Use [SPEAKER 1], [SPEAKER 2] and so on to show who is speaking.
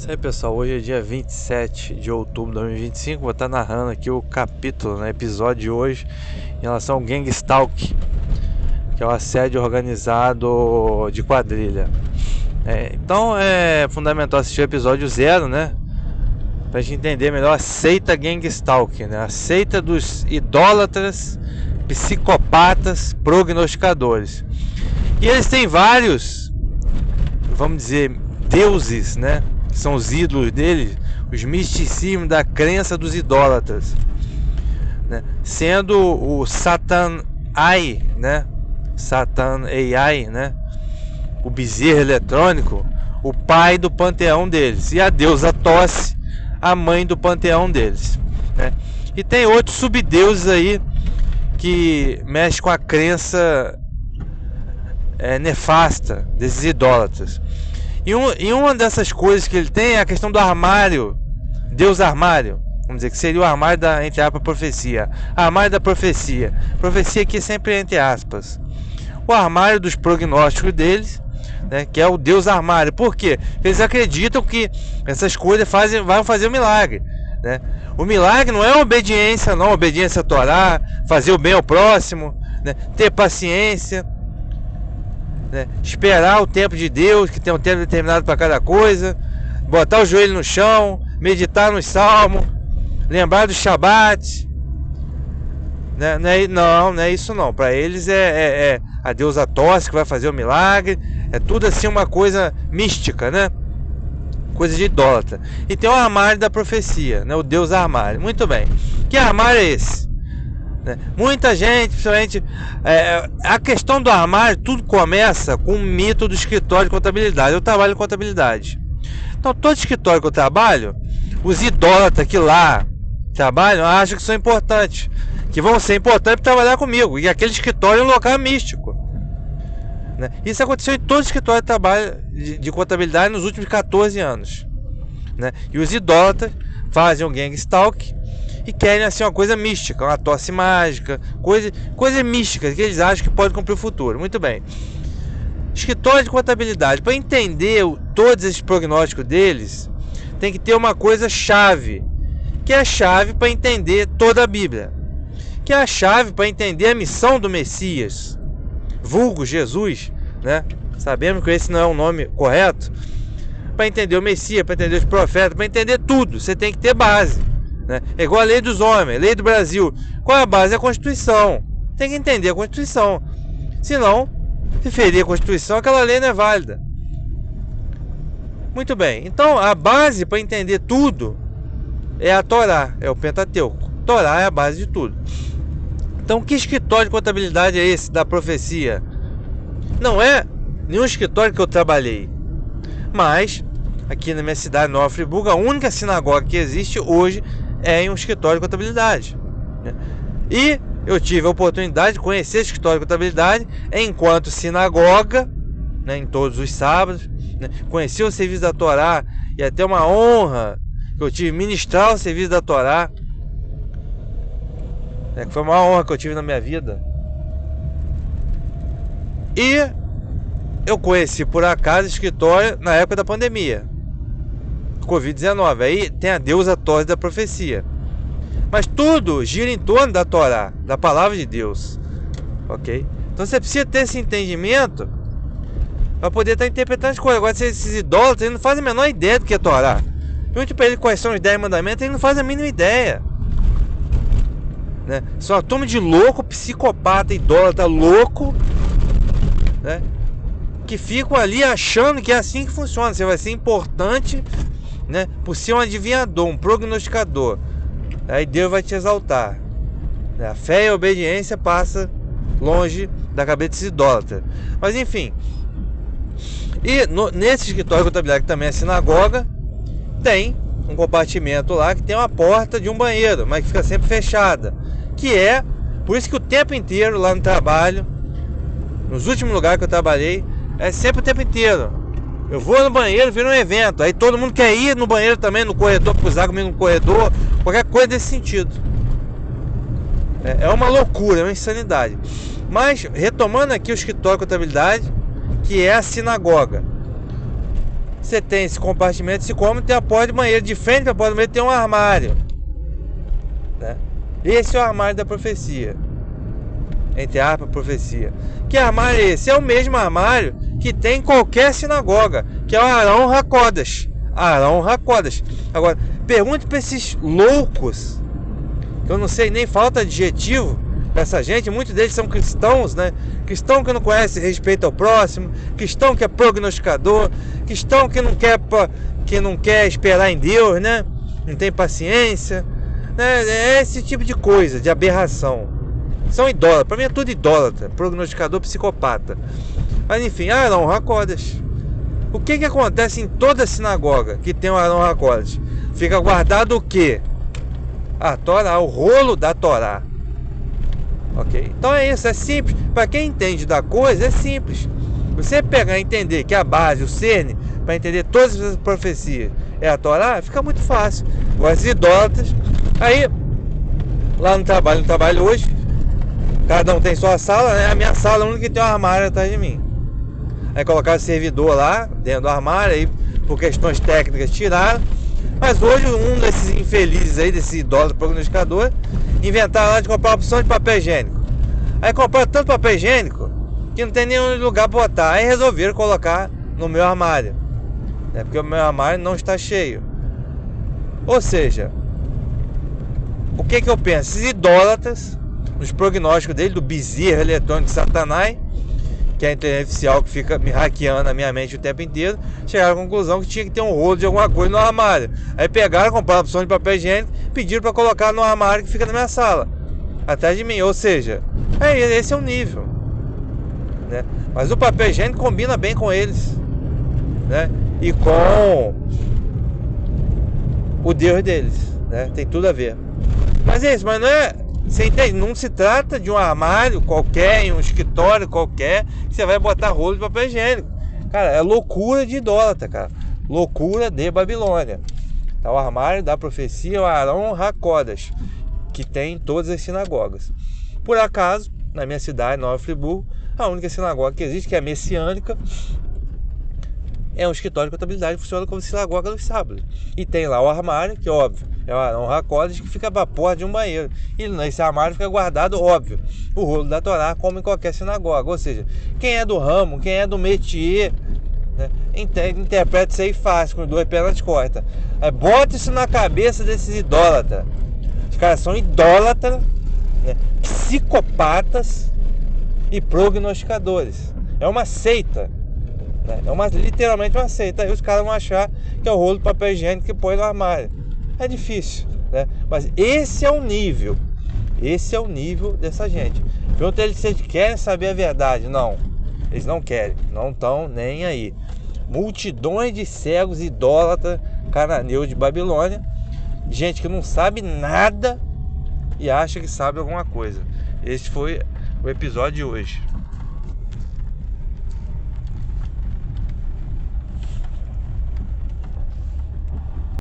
[SPEAKER 1] Isso aí, pessoal, hoje é dia 27 de outubro de 2025. Vou estar narrando aqui o capítulo, episódio de hoje, em relação ao Gang Stalk, que é o assédio organizado de quadrilha. Então é fundamental assistir o episódio 0, pra gente entender melhor a seita Gang Stalk, a seita dos idólatras, psicopatas, prognosticadores. E eles têm vários, vamos dizer, deuses, que são os ídolos deles, os misticismos da crença dos idólatras, sendo o Satan AI, Satan AI, o bezerro eletrônico, o pai do panteão deles, e a deusa Tosse, a mãe do panteão deles, E tem outros subdeuses aí que mexem com a crença nefasta desses idólatras. E uma dessas coisas que ele tem é a questão do armário, Deus armário, vamos dizer, que seria o armário da, entre aspas, profecia. Armário da profecia. Profecia aqui sempre entre aspas. O armário dos prognósticos deles, que é o Deus armário. Por quê? Porque eles acreditam que essas coisas vão fazer o milagre. O milagre não é obediência, não, obediência à Torá, fazer o bem ao próximo, ter paciência. Esperar o tempo de Deus, que tem um tempo determinado para cada coisa, botar o joelho no chão, meditar nos salmos, lembrar do Shabat, não é isso não. Para eles é a deusa Tosse que vai fazer o milagre, é tudo assim uma coisa mística, coisa de idólatra. E tem o armário da profecia, o Deus armário. Muito bem, que armário é esse? Muita gente, principalmente a questão do armário, tudo começa com o mito do escritório de contabilidade. Eu trabalho em contabilidade, então todo escritório que eu trabalho, os idólatras que lá trabalham acham que são importantes, que vão ser importantes para trabalhar comigo, e aquele escritório é um local místico, Isso aconteceu em todo escritório de trabalho de contabilidade nos últimos 14 anos, E os idólatras fazem um gang stalk e querem assim uma coisa mística, uma tosse mágica, coisa mística que eles acham que pode cumprir o futuro. Muito bem. Escritório de contabilidade, para entender todos esses prognósticos deles, tem que ter uma coisa chave, que é a chave para entender toda a Bíblia, que é a chave para entender a missão do Messias, vulgo Jesus, Sabemos que esse não é o nome correto. Para entender o Messias, para entender os profetas, para entender tudo, você tem que ter base. É igual a lei dos homens, lei do Brasil. Qual é a base? É a Constituição. Tem que entender a Constituição. Senão, se ferir a Constituição, aquela lei não é válida. Muito bem. Então, a base para entender tudo é a Torá, é o Pentateuco. Torá é a base de tudo. Então, que escritório de contabilidade é esse da profecia? Não é nenhum escritório que eu trabalhei. Mas, aqui na minha cidade, Nova Friburgo, a única sinagoga que existe hoje é em um escritório de contabilidade, E eu tive a oportunidade de conhecer esse escritório de contabilidade enquanto sinagoga, em todos os sábados, Conheci o serviço da Torá, e até uma honra que eu tive ministrar o serviço da Torá, que foi uma honra que eu tive na minha vida. E eu conheci por acaso o escritório na época da pandemia, Covid-19, aí tem a deusa Tosse da profecia. Mas tudo gira em torno da Torá, da palavra de Deus, ok? Então você precisa ter esse entendimento para poder estar interpretando as coisas. Agora, esses idólatras, eles não fazem a menor ideia do que é Torá. Pergunte para eles quais são os 10 mandamentos, eles não fazem a mínima ideia, São uma turma de louco, psicopata, idólatra, louco, que ficam ali achando que é assim que funciona. Você vai ser importante, por ser um adivinhador, um prognosticador. Aí Deus vai te exaltar. A fé e a obediência passa longe da cabeça desse idólatra. Mas enfim. E nesse escritório de contabilidade, que também é sinagoga, tem um compartimento lá que tem uma porta de um banheiro, mas que fica sempre fechada. Por isso que o tempo inteiro lá no trabalho, nos últimos lugares que eu trabalhei, é sempre o tempo inteiro. Eu vou no banheiro, vira um evento, aí todo mundo quer ir no banheiro também, no corredor, cruzar comigo no corredor, qualquer coisa desse sentido. É uma loucura, é uma insanidade. Mas, retomando aqui o escritório de contabilidade, que é a sinagoga. você tem esse compartimento, esse cômodo, tem a porta de banheiro. De frente para a porta de banheiro tem um armário, né? Esse é o armário da profecia. Entre aspas, profecia. Que armário é esse? É o mesmo armário que tem em qualquer sinagoga, que é o Arão Hakodesh. Arão Hakodesh. Agora, pergunte para esses loucos, que eu não sei nem falta adjetivo para essa gente. Muitos deles são cristãos, né? Cristão que não conhece respeito ao próximo, cristão que é prognosticador, cristão que não quer esperar em Deus, né? Não tem paciência, né? É esse tipo de coisa, de aberração. São idólatras. Para mim é tudo idólatra, prognosticador, psicopata. Mas enfim, Arão Hakodesh. O que acontece em toda sinagoga que tem o Arão Hakodesh? Fica guardado o quê? A Torá, o rolo da Torá. Ok? Então é isso, é simples. Para quem entende da coisa, é simples. Você pegar e entender que a base, o cerne, para entender todas as profecias é a Torá, fica muito fácil. Agora, esses idólatras, aí, lá no trabalho hoje, cada um tem sua sala, né? A minha sala é a única que tem um armário atrás de mim. Aí colocaram o servidor lá, dentro do armário, aí por questões técnicas tiraram. Mas hoje um desses infelizes aí, desse idólatra prognosticador, inventaram lá de comprar uma opção de papel higiênico. Aí compraram tanto papel higiênico que não tem nenhum lugar para botar. Aí resolveram colocar no meu armário, né? Porque o meu armário não está cheio. Ou seja, o que eu penso? Esses idólatras, nos prognósticos dele, do bezerro eletrônico de Satanás, que é a inteligência artificial que fica me hackeando a minha mente o tempo inteiro, chegaram à conclusão que tinha que ter um rolo de alguma coisa no armário. Aí pegaram, compraram a opção de papel higiênico, pediram para colocar no armário que fica na minha sala, atrás de mim. Ou seja, esse é o nível, né? Mas o papel higiênico combina bem com eles, né? E com o Deus deles, né? Tem tudo a ver. Mas é isso, mas não é... Você entende? Não se trata de um armário qualquer, em um escritório qualquer, que você vai botar rolo de papel higiênico. Cara, é loucura de idólatra, cara. Loucura de Babilônia. É o armário da profecia, o Arão Hakodesh, que tem em todas as sinagogas. Por acaso, na minha cidade, Nova Friburgo, a única sinagoga que existe, que é messiânica, é um escritório de contabilidade que funciona como sinagoga dos sábados. E tem lá o armário, que óbvio, é o Arão Hakodesh, que fica para a porta de um banheiro. E nesse armário fica guardado, óbvio, o rolo da Torá, como em qualquer sinagoga. Ou seja, quem é do ramo, quem é do métier, né, interpreta isso aí fácil, com 2 pés nas costas. Bota isso na cabeça desses idólatras. Os caras são idólatras, né, psicopatas e prognosticadores. É uma seita. É literalmente uma seita. Aí os caras vão achar que é o rolo de papel higiênico que põe no armário. É difícil, né? Mas esse é o nível. Esse é o nível dessa gente. Pergunta eles se eles querem saber a verdade. Não, eles não querem. Não estão nem aí. Multidões de cegos, idólatras, cananeus de Babilônia. Gente que não sabe nada e acha que sabe alguma coisa. Esse foi o episódio de hoje.